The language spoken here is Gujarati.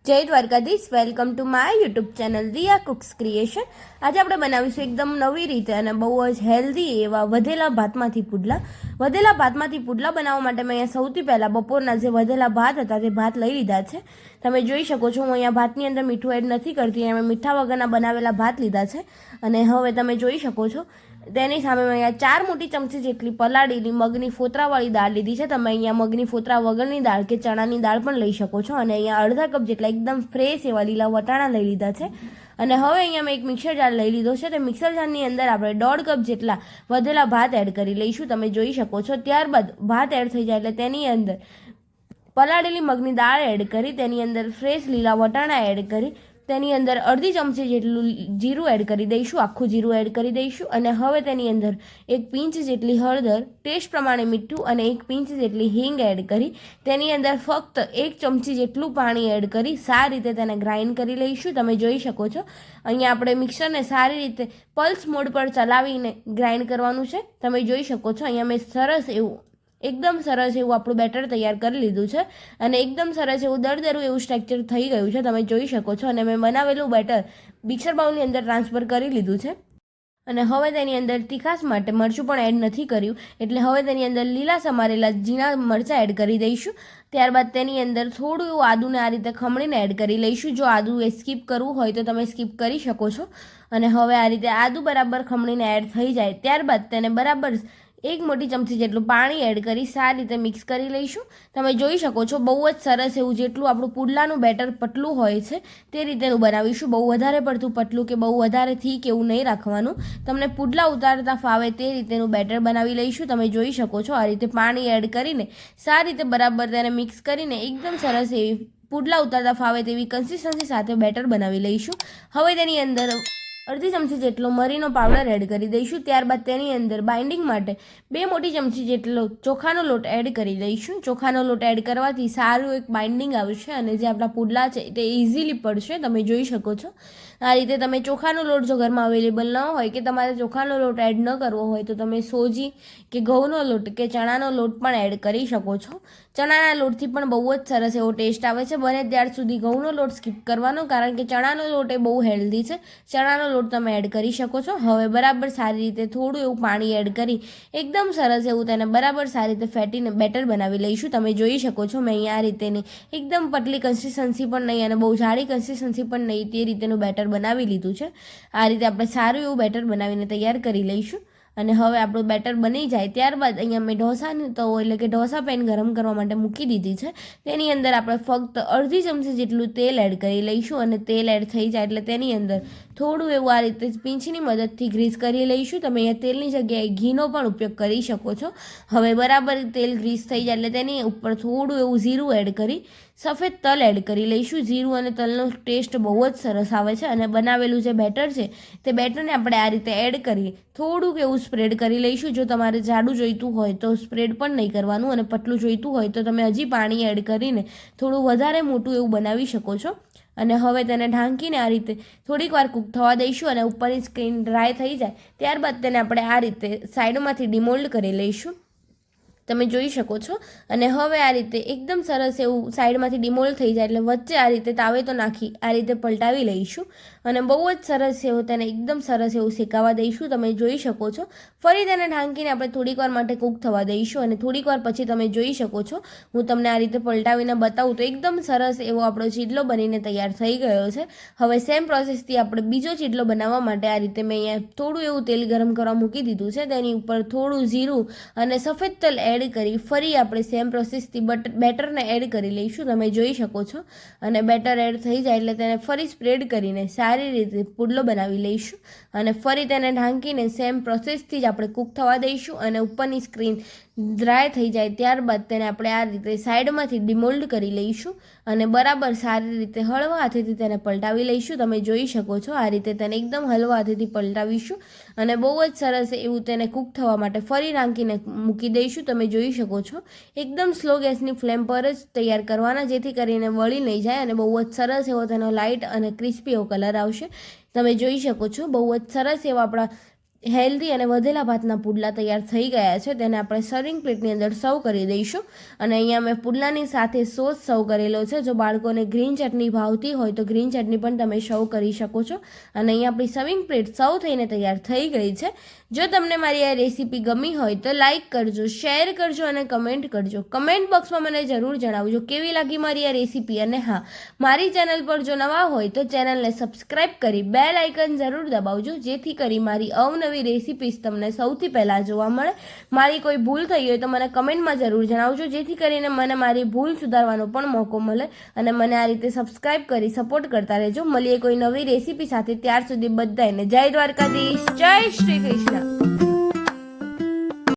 જય Dwarkadhish, welcome to my YouTube channel Riya cooks creation. આજે આપણે બનાવીશું એકદમ નવી રીતે અને બહુ જ હેલ્ધી એવા વધેલા ભાતમાંથી પુડલા। વધેલા ભાતમાંથી પુડલા બનાવવા માટે મેં અહીંયા સૌથી પહેલાં બપોરના જે વધેલા ભાત હતા તે ભાત લઈ લીધા છે। તમે જોઈ શકો છો, હું અહીંયા ભાતની અંદર મીઠું એડ નથી કરતી, મેં મીઠા વગરના બનાવેલા ભાત લીધા છે। અને હવે તમે જોઈ શકો છો તેની સામે મેં અહીંયા 4 મોટી ચમચી જેટલી પલાળેલી મગની ફોતરાવાળી દાળ લીધી છે। તમે અહીંયા મગની ફોતરા વગરની દાળ કે ચણાની દાળ પણ લઈ શકો છો। અને અહીંયા અડધા કપ જેટલા એકદમ ફ્રેશ એવા લીલા વટાણા લઈ લીધા છે। અને હવે અહીંયા મેં એક મિક્સર જાર લઈ લીધો છે। તે મિક્સર જારની અંદર આપણે 1.5 કપ જેટલા વધેલા ભાત એડ કરી લઈશું, તમે જોઈ શકો છો। ત્યારબાદ ભાત એડ થઈ જાય એટલે તેની અંદર પલાળેલી મગની દાળ એડ કરી, તેની અંદર ફ્રેશ લીલા વટાણા એડ કરી, તેની અંદર અડધી ચમચી જેટલું જીરું એડ કરી દઈશું, આખું જીરું એડ કરી દઈશું। અને હવે તેની અંદર 1 પિંચ જેટલી હળદર, ટેસ્ટ પ્રમાણે મીઠું અને 1 પિંચ જેટલી હિંગ એડ કરી, તેની અંદર ફક્ત 1 ચમચી જેટલું પાણી એડ કરી સારી રીતે તેને ગ્રાઇન્ડ કરી લઈશું। તમે જોઈ શકો છો અહીંયા આપણે મિક્સરને સારી રીતે પલ્સ મોડ પર ચલાવીને ગ્રાઇન્ડ કરવાનું છે। તમે જોઈ શકો છો અહીંયા મેં એકદમ સરસ એવું આપણું બેટર તૈયાર કરી લીધું છે અને એકદમ સરસ એવું દરદરું એવું સ્ટ્રક્ચર થઈ ગયું છે, તમે જોઈ શકો છો। અને મેં બનાવેલું બેટર મિક્સર બાઉલની અંદર ટ્રાન્સફર કરી લીધું છે। અને હવે તેની અંદર તીખાશ માટે મરચું પણ એડ નથી કર્યું, એટલે હવે તેની અંદર લીલા સમારેલા ઝીણા મરચાં એડ કરી દઈશું। ત્યારબાદ તેની અંદર થોડું એવું આદુને આ રીતે ખમણીને એડ કરી લઈશું। જો આદુ એ સ્કીપ કરવું હોય તો તમે સ્કીપ કરી શકો છો। અને હવે આ રીતે આદુ બરાબર ખમણીને એડ થઈ જાય ત્યારબાદ તેને બરાબર 1 મોટી ચમચી જેટલું પાણી એડ કરી સારી રીતે મિક્સ કરી લઈશું। તમે જોઈ શકો છો બહુ જ સરસ એવું જેટલું આપણું પુડલાનું બેટર પતલું હોય છે તે રીતેનું બનાવીશું। બહુ વધારે પડતું પતલું કે બહુ વધારે થીક એવું નહીં રાખવાનું, તમને પુડલા ઉતારતા ફાવે તે રીતેનું બેટર બનાવી લઈશું। તમે જોઈ શકો છો આ રીતે પાણી એડ કરીને સારી રીતે બરાબર તેને મિક્સ કરીને એકદમ સરસ એવી પુડલા ઉતારતા ફાવે તેવી કન્સિસ્ટન્સી સાથે બેટર બનાવી લઈશું। હવે તેની અંદર અડધી ચમચી જેટલો મરીનો પાવડર એડ કરી દઈશું। ત્યારબાદ તેની અંદર બાઇન્ડિંગ માટે 2 મોટી ચમચી જેટલો ચોખાનો લોટ એડ કરી દઈશું। ચોખાનો લોટ એડ કરવાથી સારું એક બાઇન્ડિંગ આવશે અને જે આપણા પુડલા છે તે ઇઝીલી પડશે, તમે જોઈ શકો છો। આ રીતે તમે ચોખાનો લોટ જો ઘરમાં અવેલેબલ ન હોય કે તમારે ચોખાનો લોટ એડ ન કરવો હોય તો તમે સોજી કે ઘઉંનો લોટ કે ચણાનો લોટ પણ એડ કરી શકો છો। ચણાના લોટથી પણ બહુ જ સરસ એવો ટેસ્ટ આવે છે। બને ત્યાર સુધી ઘઉંનો લોટ સ્કીપ કરવાનો, કારણ કે ચણાનો લોટ એ બહુ હેલ્ધી છે। ચણાનો લોટ તમે એડ કરી શકો છો। હવે બરાબર સારી રીતે થોડું એવું પાણી એડ કરી એકદમ સરસ એવું તેને બરાબર સારી રીતે ફેટીને બેટર બનાવી લઈશું। તમે જોઈ શકો છો મેં અહીંયા આ રીતેની એકદમ પતલી કન્સિસ્ટન્સી પણ નહીં અને બહુ જાડી કન્સિસ્ટન્સી પણ નહીં તે રીતેનું બેટર બનાવી લીધું છે। આ રીતે આપણે સારું એવું બેટર બનાવીને તૈયાર કરી લઈશું। અને હવે આપણું બેટર બની જાય ત્યારબાદ અહીંયા મેં ઢોસાની તવો એટલે કે ઢોસા પેન ગરમ કરવા માટે મૂકી દીધી છે। તેની અંદર આપણે ફક્ત અડધી ચમચી જેટલું તેલ એડ કરી લઈશું અને તેલ એડ થઈ જાય એટલે તેની અંદર થોડું એવું આ રીતે પીંછની મદદથી ગ્રીસ કરી લઈશું। તમે અહીંયા તેલની જગ્યાએ ઘીનો પણ ઉપયોગ કરી શકો છો। હવે બરાબર તેલ ગ્રીસ થઈ જાય એટલે તેની ઉપર થોડું એવું જીરું એડ કરી સફેદ તલ એડ કરી લઈશું। જીરું અને તલનો ટેસ્ટ બહુ જ સરસ આવે છે। અને બનાવેલું જે બેટર છે તે બેટરને આપણે આ રીતે એડ કરી થોડુંક એવું સ્પ્રેડ કરી લઈશું। જો તમારે જાડું જોઈતું હોય તો સ્પ્રેડ પણ નહીં કરવાનું અને પતલું જોઈતું હોય તો તમે હજી પાણી એડ કરીને થોડું વધારે મોટું એવું બનાવી શકો છો। અને હવે તેને ઢાંકીને આ રીતે થોડીક વાર કૂક થવા દઈશું અને ઉપરની સ્ક્રીન ડ્રાય થઈ જાય ત્યારબાદ તેને આપણે આ રીતે સાઈડમાંથી ડિમોલ્ડ કરી લઈશું, તમે જોઈ શકો છો। અને હવે આ રીતે એકદમ સરસ એવું સાઈડમાંથી ડિમોલ્ડ થઈ જાય એટલે વચ્ચે આ રીતે તાવેતો નાખી આ રીતે પલટાવી લઈશું અને બહુ જ સરસ એવું તેને એકદમ સરસ એવું શેકાવા દઈશું, તમે જોઈ શકો છો। ફરી તેને ઢાંકીને આપણે થોડીક વાર માટે કૂક થવા દઈશું અને થોડીક વાર પછી તમે જોઈ શકો છો હું તમને આ રીતે પલટાવીને બતાવું તો એકદમ સરસ એવો આપણો ચીડલો બનીને તૈયાર થઈ ગયો છે। હવે સેમ પ્રોસેસથી આપણે બીજો ચીડલો બનાવવા માટે આ રીતે મેં અહીંયા થોડું એવું તેલ ગરમ કરવા મૂકી દીધું છે। તેની ઉપર થોડું જીરું અને સફેદ તલ એડ કરી ફરી આપણે સેમ પ્રોસેસથી બેટરને એડ કરી લઈશું, તમે જોઈ શકો છો। અને બેટર એડ થઈ જાય એટલે તેને ફરી સ્પ્રેડ કરીને સારી રીતે પુડલો બનાવી લઈશું અને ફરી તેને ઢાંકીને સેમ પ્રોસેસથી જ આપણે કૂક થવા દઈશું અને ઉપરની સ્ક્રીન ડ્રાય થઈ જાય ત્યારબાદ તેને આપણે આ રીતે સાઈડમાંથી ડિમોલ્ડ કરી લઈશું અને બરાબર સારી રીતે હળવા હાથેથી તેને પલટાવી લઈશું, તમે જોઈ શકો છો। આ રીતે તેને એકદમ હળવા હાથેથી પલટાવીશું અને બહુ જ સરસ એવું તેને કૂક થવા માટે ફરી ઢાંકીને મૂકી દઈશું, તમે જોઈ શકો છો। એકદમ સ્લો ગેસની ફ્લેમ પર જ તૈયાર કરવાના જેથી કરીને વળી નહીં જાય અને બહુ જ સરસ એવો તેનો લાઇટ અને ક્રિસ્પી એવો કલર આવશે, તમે જોઈ શકો છો। બહુ જ સરસ એવો આપણા હેલ્ધી અને વધેલા ભાતના પુડલા તૈયાર થઈ ગયા છે. તેને આપણે સર્વિંગ પ્લેટની અંદર સર્વ કરી દઈશું. અને અહીંયા મેં પુડલાની સાથે સોસ સર્વ કરેલો છે. જો બાળકોને ગ્રીન ચટણી ભાવતી હોય તો ગ્રીન ચટણી પણ તમે સર્વ કરી શકો છો. અને અહીંયા આપણી સર્વિંગ પ્લેટ સર્વ થઈને તૈયાર થઈ ગઈ છે. જો તમને મારી આ રેસીપી ગમી હોય તો લાઇક કરજો, શેર કરજો અને કમેન્ટ કરજો. કમેન્ટ બોક્સમાં મને જરૂર જણાવજો કેવી લાગી મારી આ રેસીપી. અને હા, મારી ચેનલ પર જો નવા હોય તો ચેનલને સબસ્ક્રાઈબ કરી બેલ આઇકન જરૂર દબાવજો, જેથી કરી મારી અવનવી રેસીપીસ તમને સૌથી પહેલાં જોવા મળે. મારી કોઈ ભૂલ થઈ હોય તો મને કમેન્ટમાં જરૂર જણાવજો, જેથી કરીને મને મારી ભૂલ સુધારવાનો પણ મોકો મળે. અને મને આ રીતે સબસ્ક્રાઈબ કરી સપોર્ટ કરતા રહેજો. મળીએ કોઈ નવી રેસીપી સાથે. ત્યાર સુધી બધાને જય દ્વારકાધીશ, જય શ્રી કૃષ્ણ.